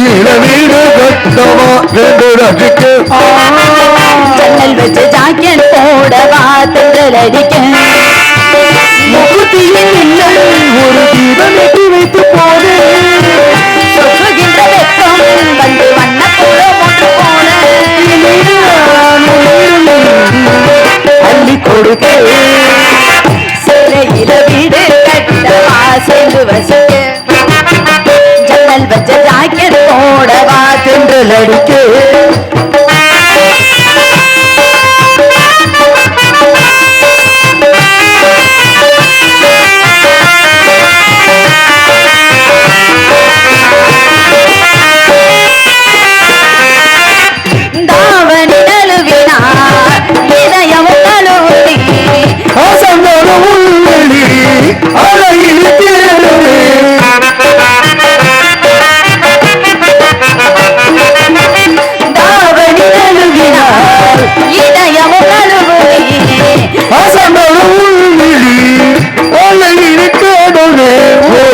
வீடு கட்டவா ஜன்னல் வச்சு ஜாக்கெட் போடவா தென்றல் அடிக்க ஒரு தீபம் எட்டி வைத்து போது சொல்லுகின்ற வெப்பம் வந்து வண்ண போல ஒன்று போல அள்ளி கொடுக்க சிறையில வீடு கட்டவா சேர்ந்து வசிக்க ஜன்னல் வச்ச ஜாக்கெட் போடவா தென்றல் அடிக்க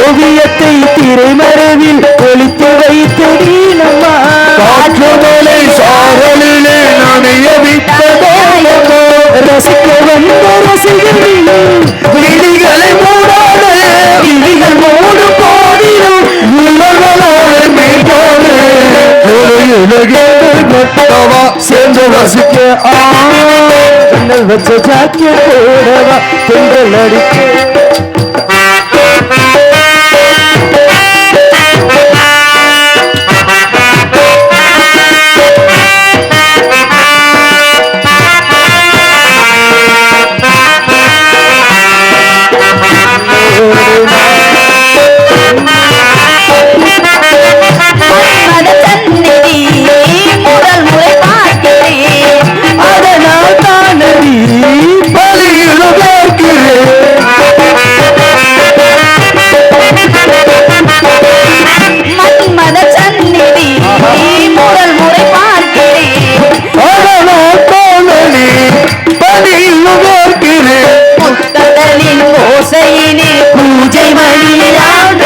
ஓவியத்தை திரைமறைவில் ஒளித்து வைத்தடி நம்மா காற்று மலை சாரலிலே நனைய விட்டதோ ரசிக்க வந்த ரசிகர்கள் விழிகளை மூடாத விழிகள் மூடு போதிலும் சேர்ந்து ரசிக்க வச்ச ஜாக்கெட் போடவா தென்றல் அடிக்க பூஜை மணியாக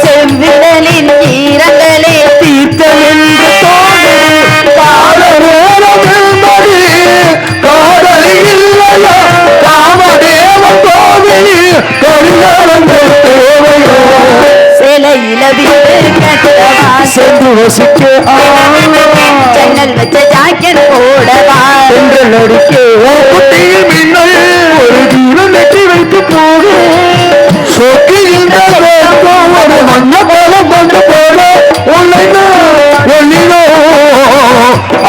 செவ்விடலின் ஈரங்களே தீர்த்தம் என்று தோடு காதலி இல்லையா காமதேவ கோவில் கருணங்கள் தேவையோ சிலையில வீடு கட்டவா சென்று வசிக்க ஜன்னல் வச்ச ஜாக்கெட் போடவா தென்றல் அடிக்க குட்டியில் மின்னல் ஒரு தூரம் வெற்றி வைத்து போக சொக்கின்ற ஒரு மண்ண போல கொண்டு போல ஒன்னினோ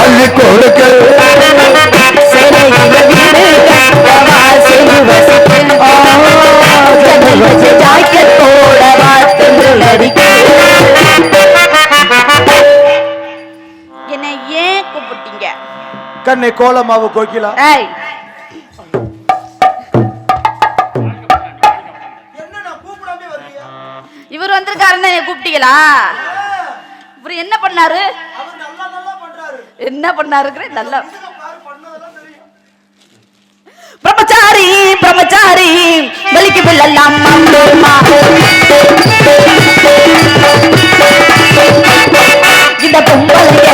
அள்ளி கொடுக்க சிலையில வீடு கட்டவா சென்று வசிக்க ஜன்னல் வச்ச ஜாக்கெட் போடவா தென்றல் அடிக்க என்ன ஏன் கூப்பிட்டீங்க கண்ணை கோலமாவு கோக்கிலா இவர் வந்திருக்காருன்னு கூப்பிட்டீங்களா இவர் என்ன பண்ணாரு என்ன பண்ணாரு நல்லா பிரம்மச்சாரி பிரம்மச்சாரி வலிக்கு பிள்ளலாம் இந்த பொம்பளைய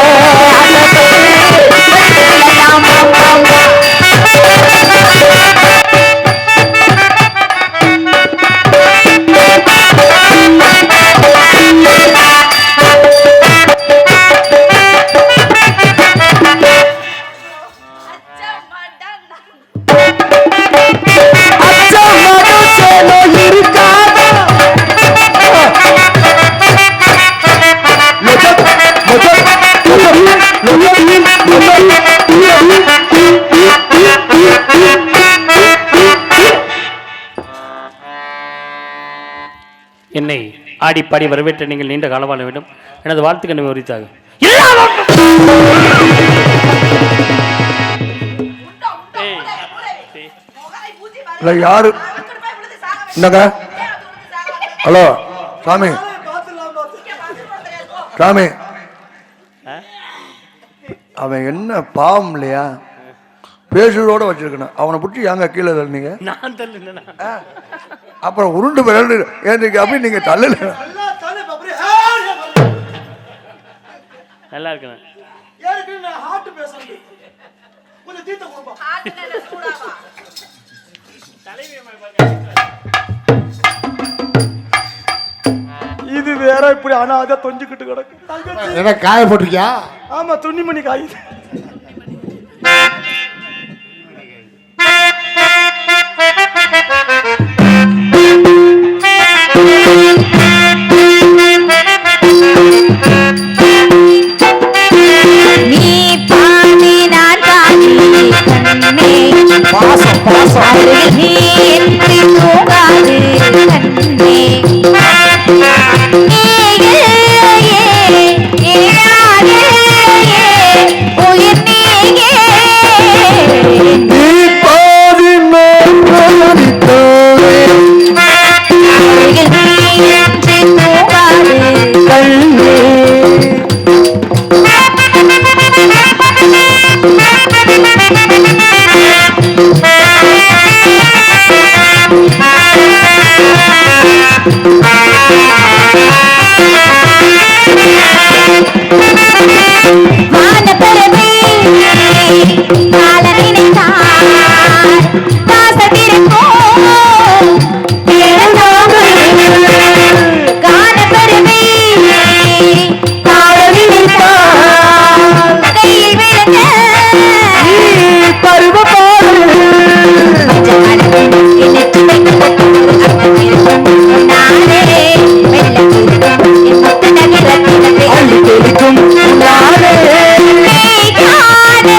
என்னை ஆடிப்பாடி வரவேற்ற நீங்கள் நீண்ட காலம் வாழ வேண்டும் எனது வாழ்த்துக்களை உரித்தாக யாரு ஹலோ சாமி சாமி அவன் என்ன பாவம் இல்லையா பேசுறதோட வச்சிருக்கணும் அவனை பிடிச்சி ஏங்க கீழே தள்ளினீங்க அப்புறம் உருண்டு விரண்டு ஏந்திரிக்க அப்படி நீங்க தள்ளல நல்லா இருக்குண்ணே. யாருக்கு நான் ஹார்ட் பேசுறது கொஞ்சம் தீத்த கொடுப்பா. இது வேற இப்படி அனாதை தொஞ்சுக்கிட்டு கிடக்கு. என்ன காய போட்டிருக்கியா? ஆமா, துணிமணி காய். நீ பாதி நான் பாதி கண்ணே பாசம் பாசம் அருகில் நீ என்று தூங்காது கண்ணே உயிர் நீயே நீ பாதி நான் பாதி தோழே அருகில் நீ என்று தூங்காது கண்ணே. வானப்பறவை கால நினைத்தார் வாசத்திருக்கும் கானப்பறவை கால நினைத்தார் கையில் விழுந்த பருவ தெரிக்கும் நானே நீ பாடு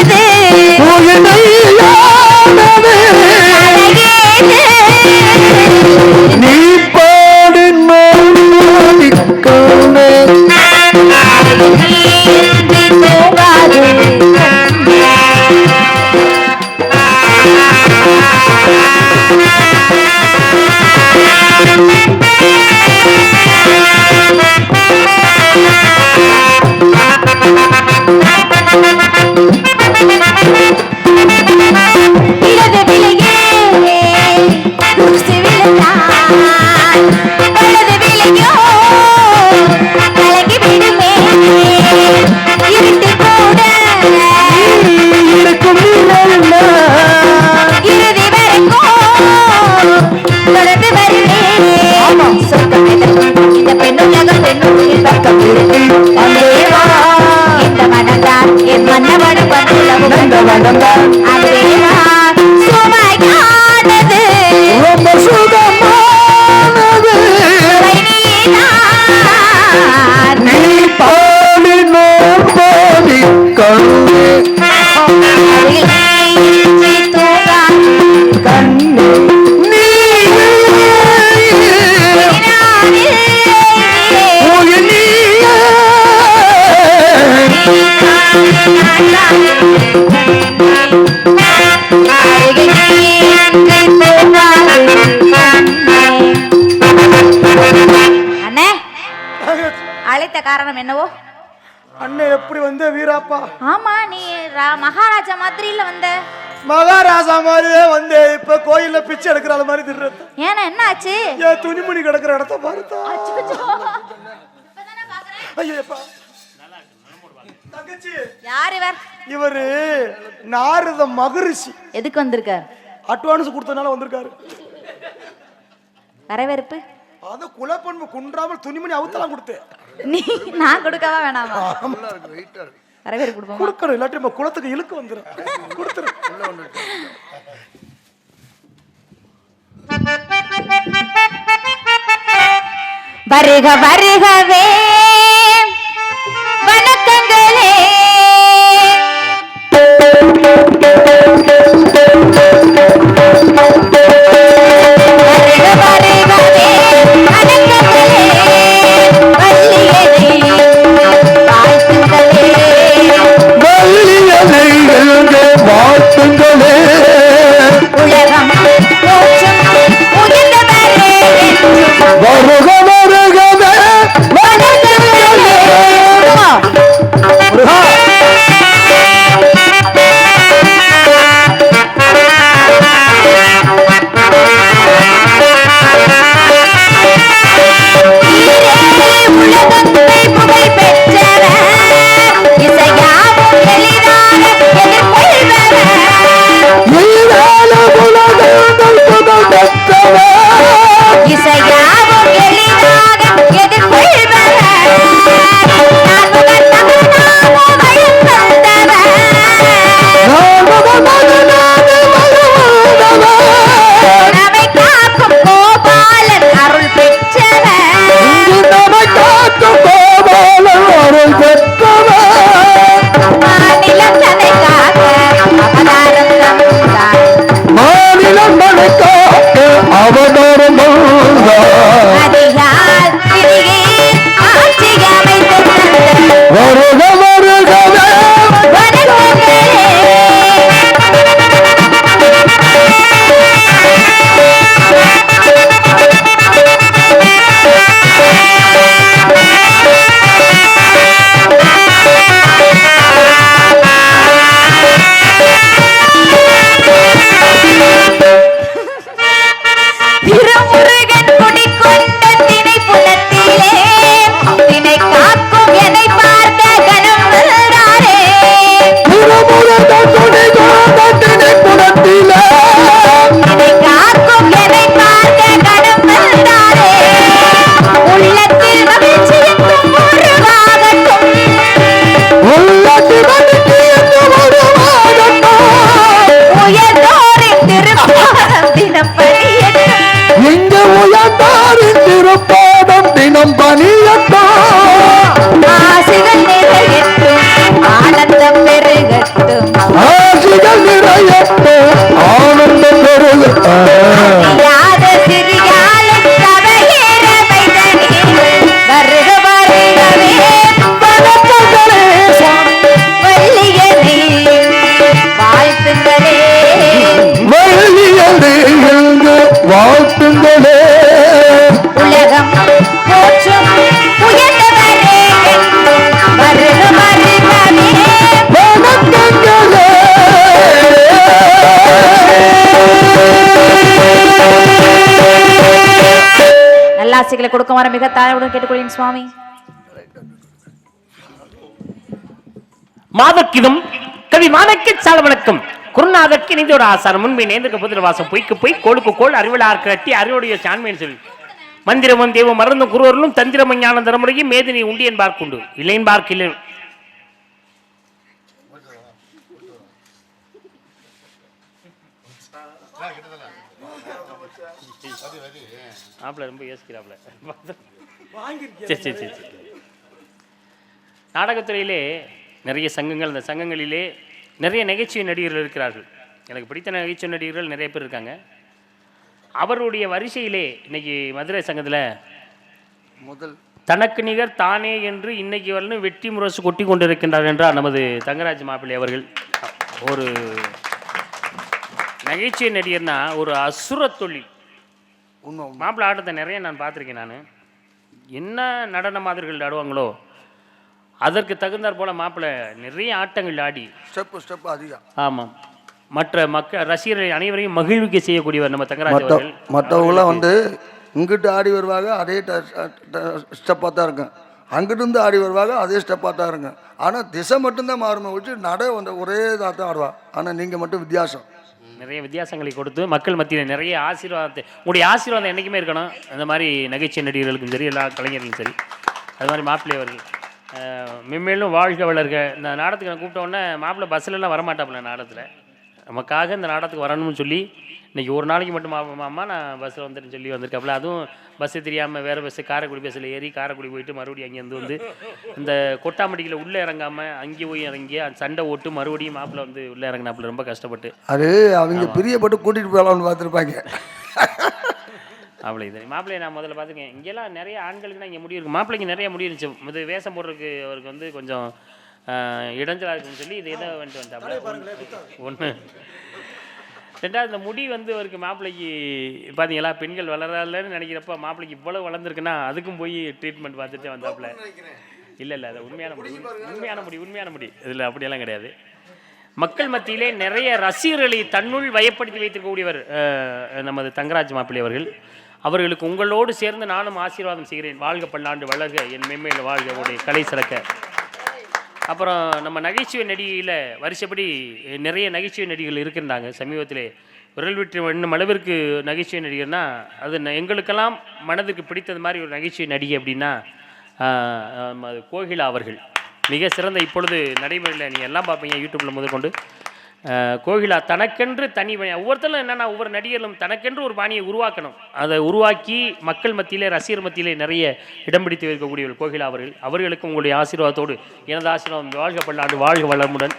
ரொம்ப சுகமானது நீ பாடி நான் பாடி கண்ணே கண்ணே நீ உயிர் நீயே. அண்ணே, அழைத்த காரணம் என்னவோ? அண்ணன் எப்படி வந்த வீராப்பா? ஆமா, நீ மகாராஜா மாதிரி இல்ல வந்த. மகாராஜா மாதிரியே வந்து இப்ப கோயில்ல பிச்சை எடுக்கிற மாதிரி திடுறது. ஏன்னா என்ன ஆச்சு? ஏன் துணிமணி கிடக்குற இடத்த பாருத்தா. ஐயப்பா தங்கச்சி, யார் இவர்? இவரு நாரத மகரிஷி. எதுக்கு வந்திருக்கார்? அட்வான்ஸ் கொடுத்தனால வந்திருக்காரு. வரவேற்பு அத குலப்பண்பு குன்றாமல் துணிமணி அவுத்தலாம் கொடுத்தேன். நீ நான் கொடுக்கவா வேணாமா? வரவேற்பு கொடுப்போம். கொடுக்கணும், இல்லாட்டி நம்ம குளத்துக்கு இழுக்கு வந்துடும். கொடுத்துரு. வருக வருகவே வணக்கங்களே. வருக வருகவே வணக்கம் திருமுருகன் குடிக்கொண்ட திணை புலத்திலே திணை காக்கும் என்னை பார்க்க கணம் வந்தாரே. திருமுருகன் குடிக்கொண்ட திணை புலத்திலே திணை காக்கும் என்னை பார்க்க கணம் வந்தாரே. உள்ளத்தில் மகிழ்ச்சி எங்கும் உருவாகட்டும். உள்ளத்தில் மகிழ்ச்சி எங்கும் உருவாகட்டும். உயர்ந்தோரின் திருப்பாதம் தினம் பணியட்டும். இங்கு உயர்ந்தாரின் திருப்பாதம் தினம் பணியட்டும். ஆசிகள் நிறையட்டும், ஆனந்தம் பெருகட்டும். ஆசிகள் நிறையட்டும், ஆனந்தம் பெருகட்டும். யாத சிறியாலும் சபையேற வைத்தனீர்கள். வருக வருகவே வணக்கங்களே சுவாமி. வள்ளியனே வாழ்த்துங்களே. வள்ளியனே எழுந்து வாழ்த்துங்களே. உலகம் போற்றும் உயர்ந்தவரே என்றும் வருக வருகவே. வணக்கங்களே. நல்லாசிகளை கொடுக்குமாறு மிக தாழ்வுடன் கேட்டுக்கொள்கிறேன் சுவாமி. மாதக்கிதும் கவி மாணக்க சால வணக்கம் குருநாதற்கு இணைந்த ஒரு ஆசாரம் முன்பே நேர்ந்துக்கு புதிர வாசம் பொய்க்கு போய் கோளுக்கு கோள் அறிவிழார் கட்டி அறிவுடைய சான்மையின் சொல்லி மந்திரமும் தெய்வம் மறந்தும் குருவர்களும் தந்திரமும் ஞான தரமுறையும் மேதினி உண்டியன் பார்க்குண்டு இல்லைன் பார்க்கில்லை. ரொம்ப யோசிக்கிறாப்ல. சரி சரி சரி சரி. நாடகத்துறையிலே நிறைய சங்கங்கள், அந்த சங்கங்களிலே நிறைய நகைச்சுவை நடிகர்கள் இருக்கிறார்கள். எனக்கு பிடித்த நகைச்சுவை நடிகர்கள் நிறைய பேர் இருக்காங்க. அவருடைய வரிசையிலே இன்னைக்கு மதுரை சங்கத்தில் முதல் தனக்கு நிகர் தானே என்று இன்னைக்கு வரலும் வெற்றி முரசு கொட்டி கொண்டிருக்கின்றார் என்றார் நமது தங்கராஜ் மாப்பிள்ளை அவர்கள். ஒரு நகைச்சுவை நடிகர்னா ஒரு அசுர தொழில். மாப்பிள்ளை ஆட்டத்தை நிறைய நான் பார்த்துருக்கேன். நான் என்ன நடன மாதிரிகள் ஆடுவாங்களோ அதற்கு தகுந்தாற் போல மாப்பிள்ளை நிறைய ஆட்டங்கள் ஆடி ஸ்டெப் அதிகம். ஆமாம், மற்ற ரசிகர்கள் அனைவரையும் மகிழ்விக்க செய்யக்கூடியவர் நம்ம தங்கராஜ் அவர்கள். மற்றவங்களாம் வந்து இங்கிட்டு ஆடி வருவாங்க, அதே ஸ்டெப்பாக தான் இருக்கும். அங்கிட்டு இருந்து ஆடி வருவாங்க, அதே ஸ்டெப்பாக தான் இருக்கும். ஆனால் திசை மட்டும்தான் மாறுமே வச்சு நடை வந்து ஒரே இதாக தான் ஆடுவா. ஆனால் நீங்கள் மட்டும் வித்தியாசம். நிறைய வித்தியாசங்களை கொடுத்து மக்கள் மத்தியில் நிறைய ஆசீர்வாதத்தை, உங்களுடைய ஆசீர்வாதம் என்றைக்குமே இருக்கணும். அந்த மாதிரி நகைச்சுவை நடிகர்களுக்கும் சரி, எல்லா கலைஞர்களுக்கும் சரி, அது மாதிரி மாப்பிள்ளை அவர்கள் மென்மேலும் வாழ்க வளர்க. இந்த நாடகத்துக்கு நான் கூப்பிட்ட உடனே மாப்பிள்ளை பஸ்ஸிலலாம் வரமாட்டாப்புல. நாடகத்தில் நமக்காக இந்த நாடகத்துக்கு வரணும்னு சொல்லி இன்றைக்கி ஒரு நாளைக்கு மட்டும் மாமா நான் பஸ்ஸில் வந்துட்டுன்னு சொல்லி வந்திருக்காப்புல. அதுவும் பஸ்ஸு தெரியாமல் வேறு பஸ்ஸு காரைக்குடி பஸ்ஸில் ஏறி காரைக்குடி போயிட்டு மறுபடியும் அங்கேருந்து வந்து இந்த கொட்டாம்பட்டியில் உள்ளே இறங்காமல் அங்கே போய் இறங்கி சண்டை ஓட்டு மறுபடியும் மாப்பிள்ளை வந்து உள்ளே இறங்கினாப்புல ரொம்ப கஷ்டப்பட்டு. அது அவங்க பிரியப்பட்டு கூட்டிகிட்டு போகலாம்னு பார்த்துருப்பாங்க. மாப்பிள்ளை இது மாப்பிள்ளையை நான் முதல்ல பார்த்துருக்கேன். இங்கெல்லாம் நிறைய ஆண்களுக்குனா இங்கே முடி இருக்குது. மாப்பிள்ளைக்கு நிறைய முடி இருந்துச்சு. இது வேஷம் போடுறதுக்கு அவருக்கு வந்து கொஞ்சம் இடைஞ்சலாக இருக்குன்னு சொல்லி இது எதை வந்துட்டு வந்தாப்புல. ஒன்று ரெண்டாவது, இந்த முடி வந்து அவருக்கு மாப்பிள்ளைக்கு பார்த்தீங்களா, பெண்கள் வளரலன்னு நினைக்கிறப்ப மாப்பிள்ளைக்கு இவ்வளோ வளர்ந்துருக்குன்னா அதுக்கும் போய் ட்ரீட்மெண்ட் பார்த்துட்டு வந்தாப்புல. இல்லை அது உண்மையான முடி இதில் அப்படியெல்லாம் கிடையாது. மக்கள் மத்தியிலே நிறைய ரசிகர்களை தன்னுள் வயப்படுத்தி வைத்திருக்கக்கூடியவர் நமது தங்கராஜ் மாப்பிள்ளை அவர்கள். அவர்களுக்கு உங்களோடு சேர்ந்து நானும் ஆசீர்வாதம் செய்கிறேன். வாழ்க பல்லாண்டு வளர்க, என் மென்மேல் வாழ்க, உடைய கலை சிறக்க. அப்புறம் நம்ம நகைச்சுவை நடிகையில் வரிசைப்படி நிறைய நகைச்சுவை நடிகர்கள் இருக்கின்றாங்க. சமீபத்திலே விரல் விட்டு என்னும் அளவிற்கு நகைச்சுவை நடிகர்னா அது எங்களுக்கெல்லாம் மனதுக்கு பிடித்தது மாதிரி ஒரு நகைச்சுவை நடிகை அப்படின்னா அது கோகிலா அவர்கள். மிக சிறந்த இப்பொழுது நடைமுறையில் நீங்கள் எல்லாம் பார்ப்பீங்க யூடியூப்பில் முதற்கொண்டு. கோகிலா தனக்கென்று தனி ஒவ்வொருத்தரும் என்னென்னா ஒவ்வொரு நடிகர்களும் தனக்கென்று ஒரு பாணியை உருவாக்கணும். அதை உருவாக்கி மக்கள் மத்தியிலே ரசிகர் மத்தியிலே நிறைய இடம் பிடித்து வைக்கக்கூடியவர் கோகிலா அவர்கள். அவர்களுக்கு உங்களுடைய ஆசீர்வாதத்தோடு எனது ஆசீர்வாதம். வாழ்க பல்லாண்டு, வாழ்க வளமுடன்.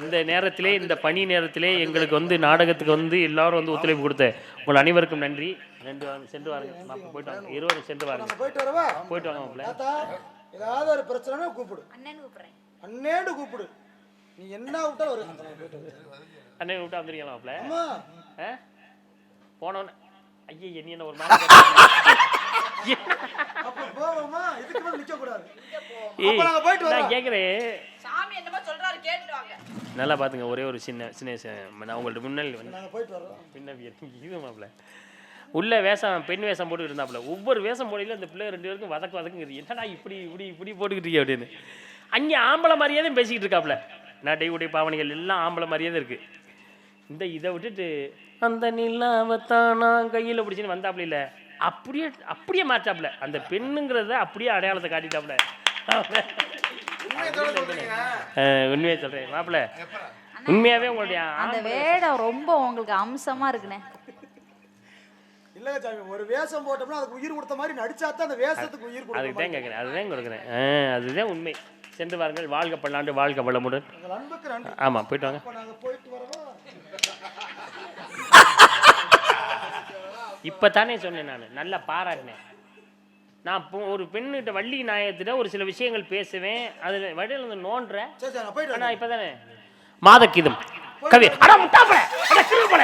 இந்த நேரத்திலே, இந்த பணி நேரத்திலே எங்களுக்கு வந்து நாடகத்துக்கு வந்து எல்லாரும் வந்து ஒத்துழைப்பு கொடுத்த உங்கள் அனைவருக்கும் நன்றி. சென்று வாருங்க, போயிட்டு வாங்க, இருவரும் சென்று வாருங்க, போயிட்டு வாங்க மாப்பிள்ள. ஏதாவது ஒரு பிரச்சனை கூப்பிடு, அண்ணேன்னு கூப்பிடு, நீ என்ன விட்டா வரும். அண்ணன் விட்டா வந்துருக்கலாம் மாப்பிள்ள. போனோன்னு ஐயா நீ என்ன ஒரு கேட்குறேன். நல்லா பார்த்துங்க, ஒரே ஒரு சின்ன சின்ன நான் உங்கள்ட்ட முன்னாடி பின்ன இது மாப்பிள்ள. உள்ள வேஷம் பெண் வேஷம் போட்டுக்கிட்டு இருந்தாப்புல. ஒவ்வொரு வேஷம் போடையில அந்த பிள்ளை 2 பேருக்கும் வதக்குங்குது. என்னடா இப்படி இப்படி இப்படி போட்டுக்கிட்டீங்க அப்படின்னு. அங்கே ஆம்பளை மாதிரியே தான் பேசிக்கிட்டு இருக்காப்புல. நடை உடை பாவனைகள் எல்லாம் ஆம்பளை மாதிரியே தான் இருக்குது. இதை விட்டுட்டு அந்த நிலாவத்தான் நான் கையில் பிடிச்சின்னு வந்தாப்புல இல்லை, அப்படியே அப்படியே மாற்றாப்புல. அந்த பெண்ணுங்கிறத அப்படியே அடையாளத்தை காட்டிட்டாப்புல. உண்மையை சொல்கிறேன் மாப்பிள்ள, உண்மையாகவே உங்களுடைய அந்த வேடம் ரொம்ப உங்களுக்கு அம்சமாக இருக்குண்ணே. இல்லைங்க சாமி, ஒரு வேஷம் போட்டோம்னா அதுக்கு உயிர் கொடுத்த மாதிரி நடிச்சாதான் அந்த வேஷத்துக்கு உயிர் கொடுக்கும். அதுக்கு தான் கேட்குறேன், அதுதான் கொடுக்குறேன். அதுதான் உண்மை. சென்று வாருங்கள், வாழ்க பல்லாண்டு, வாழ்க வளமுடன். அன்புக்கு நன்றி. ஆமாம், போயிட்டு வாங்க. நாங்கள் போயிட்டு வரவா? இப்போ தானே சொன்னேன், நான் நல்லா பாராட்டினேன். நான் ஒரு பெண்ணுகிட்ட வள்ளி நாயகத்திட்ட ஒரு சில விஷயங்கள் பேசுவேன், அதில் வழியில் வந்து நோன்றேன். ஆனால் இப்போ தானே மாதக்கீதம் கவி அட முட்டாப்பட அட கிருபட